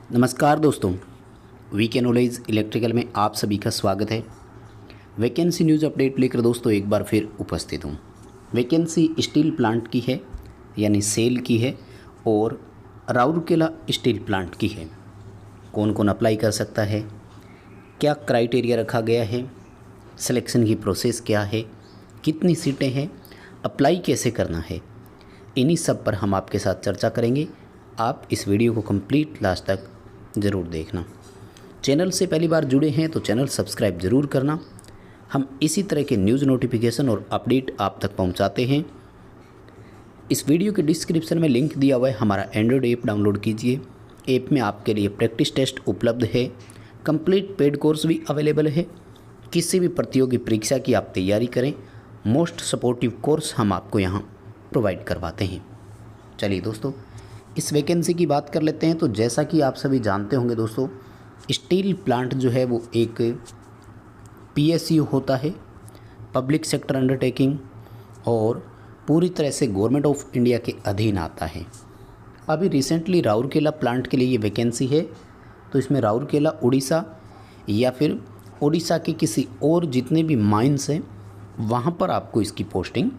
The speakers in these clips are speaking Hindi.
नमस्कार दोस्तों, वीके नॉलेज इलेक्ट्रिकल में आप सभी का स्वागत है। वैकेंसी न्यूज़ अपडेट लेकर दोस्तों एक बार फिर उपस्थित हूँ। वैकेंसी स्टील प्लांट की है, यानी सेल की है, और राउरकेला स्टील प्लांट की है। कौन कौन अप्लाई कर सकता है, क्या क्राइटेरिया रखा गया है, सिलेक्शन की प्रोसेस क्या है, कितनी सीटें हैं, अप्लाई कैसे करना है, इन्हीं सब पर हम आपके साथ चर्चा करेंगे। आप इस वीडियो को कंप्लीट लास्ट तक ज़रूर देखना। चैनल से पहली बार जुड़े हैं तो चैनल सब्सक्राइब ज़रूर करना। हम इसी तरह के न्यूज़ नोटिफिकेशन और अपडेट आप तक पहुंचाते हैं। इस वीडियो के डिस्क्रिप्शन में लिंक दिया हुआ है, हमारा एंड्रॉयड ऐप डाउनलोड कीजिए। ऐप में आपके लिए प्रैक्टिस टेस्ट उपलब्ध है, कंप्लीट पेड कोर्स भी अवेलेबल है। किसी भी प्रतियोगी परीक्षा की आप तैयारी करें, मोस्ट सपोर्टिव कोर्स हम आपको यहाँ प्रोवाइड करवाते हैं। चलिए दोस्तों, इस वैकेंसी की बात कर लेते हैं। तो जैसा कि आप सभी जानते होंगे दोस्तों, स्टील प्लांट जो है वो एक पीएसयू होता है, पब्लिक सेक्टर अंडरटेकिंग, और पूरी तरह से गवर्नमेंट ऑफ इंडिया के अधीन आता है। अभी रिसेंटली राउरकेला प्लांट के लिए ये वैकेंसी है। तो इसमें राउरकेला उड़ीसा या फिर उड़ीसा के किसी और जितने भी माइंस हैं वहाँ पर आपको इसकी पोस्टिंग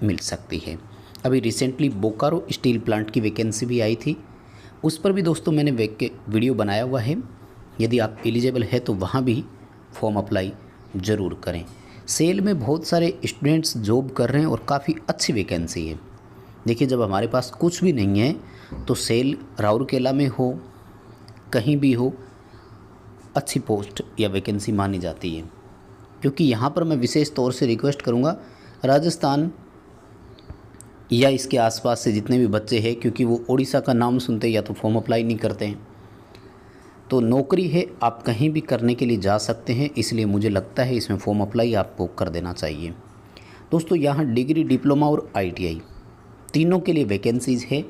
मिल सकती है। अभी रिसेंटली बोकारो स्टील प्लांट की वैकेंसी भी आई थी, उस पर भी दोस्तों मैंने वीडियो बनाया हुआ है। यदि आप एलिजिबल है तो वहाँ भी फॉर्म अप्लाई ज़रूर करें। सेल में बहुत सारे स्टूडेंट्स जॉब कर रहे हैं और काफ़ी अच्छी वैकेंसी है। देखिए, जब हमारे पास कुछ भी नहीं है तो सेल राउरकेला में हो, कहीं भी हो, अच्छी पोस्ट या वैकेंसी मानी जाती है। क्योंकि यहाँ पर मैं विशेष तौर से रिक्वेस्ट करूँगा, राजस्थान या इसके आसपास से जितने भी बच्चे हैं, क्योंकि वो उड़ीसा का नाम सुनते या तो फॉर्म अप्लाई नहीं करते हैं। तो नौकरी है, आप कहीं भी करने के लिए जा सकते हैं, इसलिए मुझे लगता है इसमें फॉर्म अप्लाई आपको कर देना चाहिए। दोस्तों, यहाँ डिग्री, डिप्लोमा और आईटीआई तीनों के लिए वैकेंसीज़ है।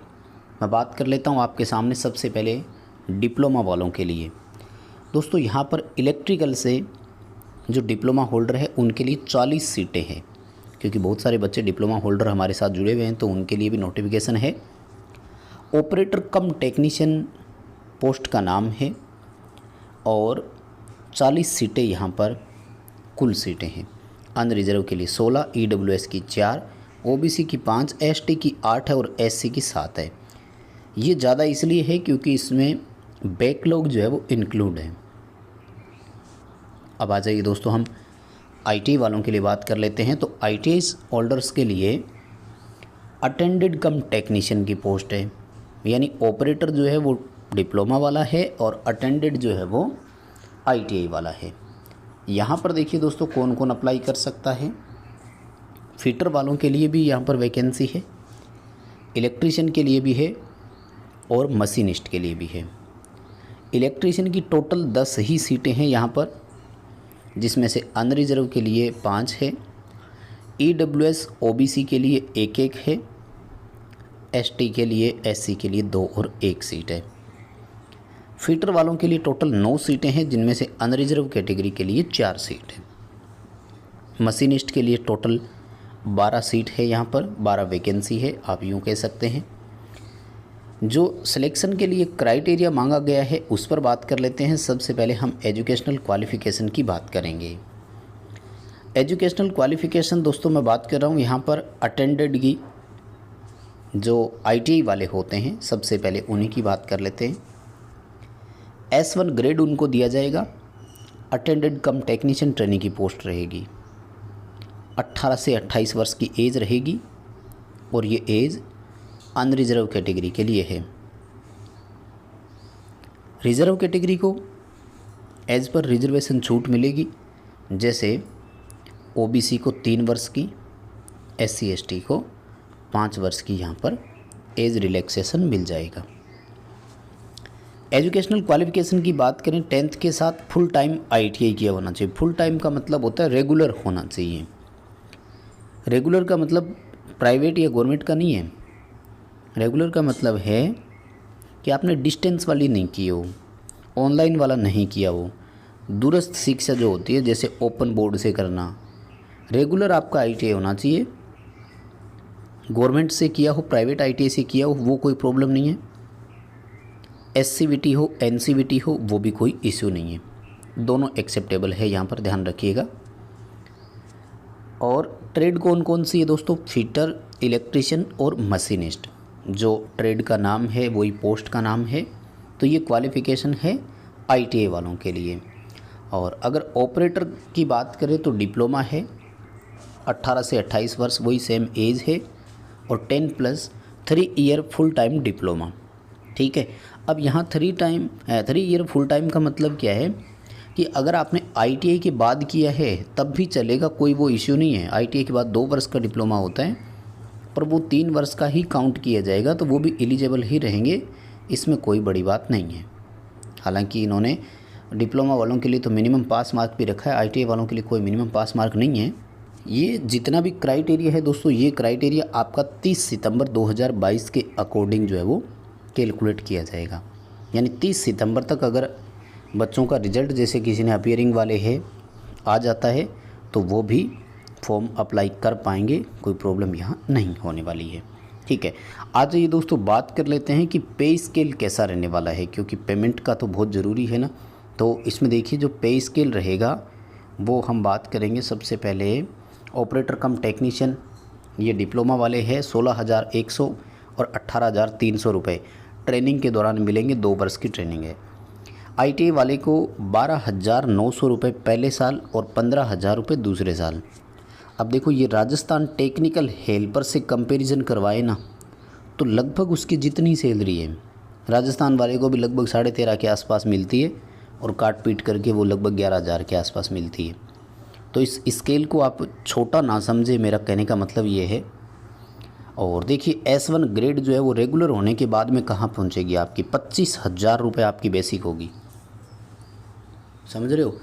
मैं बात कर लेता हूँ आपके सामने सबसे पहले डिप्लोमा वालों के लिए। दोस्तों, यहाँ पर इलेक्ट्रिकल से जो डिप्लोमा होल्डर है उनके लिए 40 सीटें हैं। क्योंकि बहुत सारे बच्चे डिप्लोमा होल्डर हमारे साथ जुड़े हुए हैं, तो उनके लिए भी नोटिफिकेशन है। ऑपरेटर कम टेक्नीशियन पोस्ट का नाम है, और 40 सीटें यहाँ पर कुल सीटें हैं। अनरिजर्व के लिए 16, ईडब्ल्यूएस की 4, ओबीसी की 5, एसटी की 8 है और एससी की 7 है। ये ज़्यादा इसलिए है क्योंकि इसमें बैकलॉग जो है वो इंक्लूड है। अब आ जाइए दोस्तों, हम आईटीआई वालों के लिए बात कर लेते हैं। तो आईटीआई होल्डर्स के लिए अटेंडेड कम टेक्नीशियन की पोस्ट है, यानी ऑपरेटर जो है वो डिप्लोमा वाला है और अटेंडेड जो है वो आईटीआई वाला है। यहाँ पर देखिए दोस्तों, कौन कौन अप्लाई कर सकता है। फिटर वालों के लिए भी यहाँ पर वैकेंसी है, इलेक्ट्रीशियन के लिए भी है और मशीनिस्ट के लिए भी है। इलेक्ट्रीशियन की टोटल 10 ही सीटें हैं यहाँ पर, जिसमें से अनरिजर्व के लिए 5 है, ईडब्ल्यूएस ओबीसी के लिए 1-1 है, एसटी के लिए, एससी के लिए 2 और 1 सीट है। फिटर वालों के लिए टोटल 9 सीटें हैं, जिनमें से अनरिजर्व कैटेगरी के लिए 4 सीट है। मशीनिस्ट के लिए टोटल 12 सीट है, यहाँ पर 12 वैकेंसी है, आप यूँ कह सकते हैं। जो सिलेक्शन के लिए क्राइटेरिया मांगा गया है उस पर बात कर लेते हैं। सबसे पहले हम एजुकेशनल क्वालिफ़िकेशन की बात करेंगे। एजुकेशनल क्वालिफ़िकेशन दोस्तों मैं बात कर रहा हूँ यहाँ पर अटेंडेड की, जो आईटीआई वाले होते हैं, सबसे पहले उन्हीं की बात कर लेते हैं। S1 ग्रेड उनको दिया जाएगा। अटेंडेड कम टेक्नीशियन ट्रेनिंग की पोस्ट रहेगी। 18 से 28 वर्ष की एज रहेगी, और ये एज अनरिजर्व कैटेगरी के लिए है। रिजर्व कैटेगरी को एज पर रिजर्वेशन छूट मिलेगी, जैसे ओबीसी को 3 वर्ष की, एससी एसटी को 5 वर्ष की यहाँ पर एज रिलैक्सेशन मिल जाएगा। एजुकेशनल क्वालिफ़िकेशन की बात करें, 10th के साथ फुल टाइम आईटीआई किया होना चाहिए। फुल टाइम का मतलब होता है रेगुलर होना चाहिए। रेगुलर का मतलब प्राइवेट या गवर्नमेंट का नहीं है। रेगुलर का मतलब है कि आपने डिस्टेंस वाली नहीं की हो, ऑनलाइन वाला नहीं किया हो, दूरस्थ शिक्षा जो होती है जैसे ओपन बोर्ड से करना। रेगुलर आपका आईटीआई होना चाहिए। गवर्नमेंट से किया हो, प्राइवेट आईटीआई से किया हो, वो कोई प्रॉब्लम नहीं है। SCVT हो NCVT हो वो भी कोई इश्यू नहीं है, दोनों एक्सेप्टेबल है, यहाँ पर ध्यान रखिएगा। और ट्रेड कौन कौन सी है दोस्तों? फिटर, इलेक्ट्रिशियन और मशीनिस्ट। जो ट्रेड का नाम है वही पोस्ट का नाम है। तो ये क्वालिफ़िकेशन है ITI वालों के लिए। और अगर ऑपरेटर की बात करें तो डिप्लोमा है, 18 से 28 वर्ष वही सेम एज है, और 10+3 ईयर फुल टाइम डिप्लोमा। ठीक है। अब यहाँ 3 ईयर फुल टाइम का मतलब क्या है कि अगर आपने ITI के बाद किया है तब भी चलेगा, कोई वो इश्यू नहीं है। ITI के बाद 2 वर्ष का डिप्लोमा होता है, पर वो 3 वर्ष का ही काउंट किया जाएगा, तो वो भी एलिजिबल ही रहेंगे, इसमें कोई बड़ी बात नहीं है। हालांकि इन्होंने डिप्लोमा वालों के लिए तो मिनिमम पास मार्क भी रखा है, ITI वालों के लिए कोई मिनिमम पास मार्क नहीं है। ये जितना भी क्राइटेरिया है दोस्तों, ये क्राइटेरिया आपका 30 सितंबर 2022 के अकॉर्डिंग जो है वो कैलकुलेट किया जाएगा। यानी 30 सितंबर तक अगर बच्चों का रिजल्ट, जैसे किसी ने अपीयरिंग वाले है, आ जाता है तो वो भी फॉर्म अप्लाई कर पाएंगे, कोई प्रॉब्लम यहाँ नहीं होने वाली है। ठीक है। आज ये दोस्तों बात कर लेते हैं कि पे स्केल कैसा रहने वाला है, क्योंकि पेमेंट का तो बहुत ज़रूरी है ना। तो इसमें देखिए जो पे स्केल रहेगा वो हम बात करेंगे। सबसे पहले ऑपरेटर कम टेक्नीशियन, ये डिप्लोमा वाले हैं, 16,100 और 18,300 रुपये ट्रेनिंग के दौरान मिलेंगे, 2 वर्ष की ट्रेनिंग है। ITI वाले को 12,900 रुपये पहले साल और 15,000 रुपये दूसरे साल। अब देखो ये राजस्थान टेक्निकल हेल्पर से कंपैरिजन करवाए ना, तो लगभग उसकी जितनी सैलरी है राजस्थान वाले को भी लगभग 13.5 के आसपास मिलती है, और काट पीट करके वो लगभग 11,000 के आसपास मिलती है। तो इस स्केल को आप छोटा ना समझे, मेरा कहने का मतलब ये है। और देखिए S1 ग्रेड जो है वो रेगुलर होने के बाद में कहाँ पहुँचेगी आपकी? 25,000 रुपये आपकी बेसिक होगी, समझ रहे हो?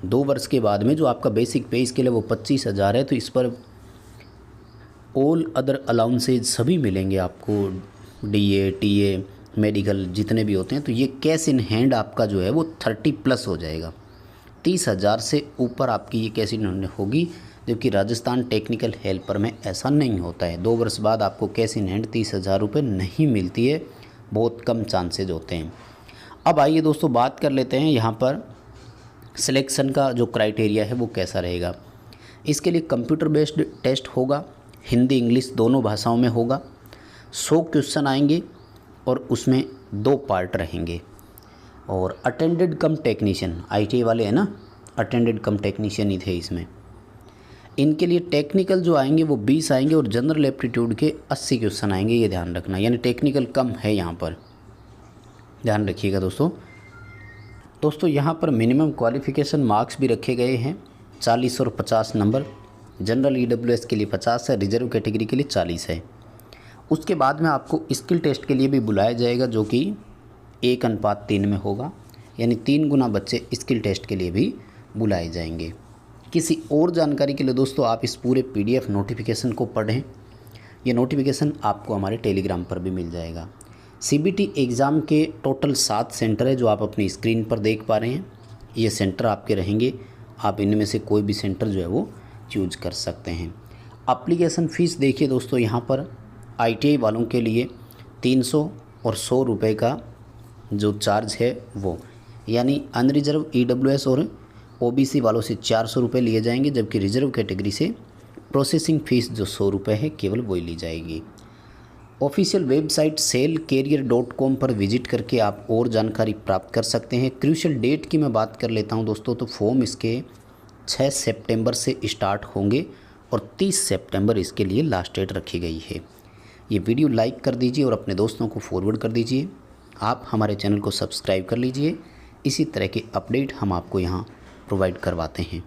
2 वर्ष के बाद में जो आपका बेसिक पे स्केल है वो 25,000 है। तो इस पर ऑल अदर अलाउंसेज सभी मिलेंगे आपको, DA TA मेडिकल जितने भी होते हैं। तो ये कैश इन हैंड आपका जो है वो 30+ हो जाएगा, 30,000 से ऊपर आपकी ये कैश इन हैंड होगी। जबकि राजस्थान टेक्निकल हेल्पर में ऐसा नहीं होता है, 2 वर्ष बाद आपको कैश इन हैंड 30,000 रुपये नहीं मिलती है, बहुत कम चांसेज होते हैं। अब आइए दोस्तों बात कर लेते हैं यहाँ पर सिलेक्शन का जो क्राइटेरिया है वो कैसा रहेगा। इसके लिए कंप्यूटर बेस्ड टेस्ट होगा, हिंदी इंग्लिश दोनों भाषाओं में होगा। 100 क्वेश्चन आएंगे और उसमें 2 पार्ट रहेंगे। और अटेंडेड कम टेक्नीशियन, ITI वाले हैं ना, अटेंडेड कम टेक्नीशियन ही थे इसमें। इनके लिए टेक्निकल जो आएंगे वो 20 आएंगे, और जनरल एप्टीट्यूड के 80 क्वेश्चन आएंगे, ये ध्यान रखना। यानी टेक्निकल कम है यहाँ पर, ध्यान रखिएगा दोस्तों। यहाँ पर मिनिमम क्वालिफ़िकेशन मार्क्स भी रखे गए हैं, 40 और 50 नंबर। जनरल EWS के लिए 50 है, रिजर्व कैटेगरी के लिए 40 है। उसके बाद में आपको स्किल टेस्ट के लिए भी बुलाया जाएगा, जो कि 1:3 में होगा, यानी 3 गुना बच्चे स्किल टेस्ट के लिए भी बुलाए जाएंगे। किसी और जानकारी के लिए दोस्तों आप इस पूरे PDF नोटिफिकेशन को पढ़ें। ये नोटिफिकेशन आपको हमारे टेलीग्राम पर भी मिल जाएगा। CBT एग्ज़ाम के टोटल 7 सेंटर है जो आप अपनी स्क्रीन पर देख पा रहे हैं। ये सेंटर आपके रहेंगे, आप इनमें से कोई भी सेंटर जो है वो चूज कर सकते हैं। एप्लीकेशन फ़ीस देखिए दोस्तों, यहाँ पर ITI वालों के लिए 300 और 100 रुपये का जो चार्ज है वो, यानी अनरिजर्व EWS और OBC वालों से 400 रुपये लिए जाएंगे, जबकि रिजर्व कैटेगरी से प्रोसेसिंग फ़ीस जो 100 रुपये है केवल वही ली जाएगी। ऑफिशियल वेबसाइट selcareer.com पर विजिट करके आप और जानकारी प्राप्त कर सकते हैं। क्रूशियल डेट की मैं बात कर लेता हूं दोस्तों, तो फॉर्म इसके 6 सितंबर से स्टार्ट होंगे और 30 सितंबर इसके लिए लास्ट डेट रखी गई है। ये वीडियो लाइक कर दीजिए और अपने दोस्तों को फॉरवर्ड कर दीजिए। आप हमारे चैनल को सब्सक्राइब कर लीजिए, इसी तरह के अपडेट हम आपको यहाँ प्रोवाइड करवाते हैं।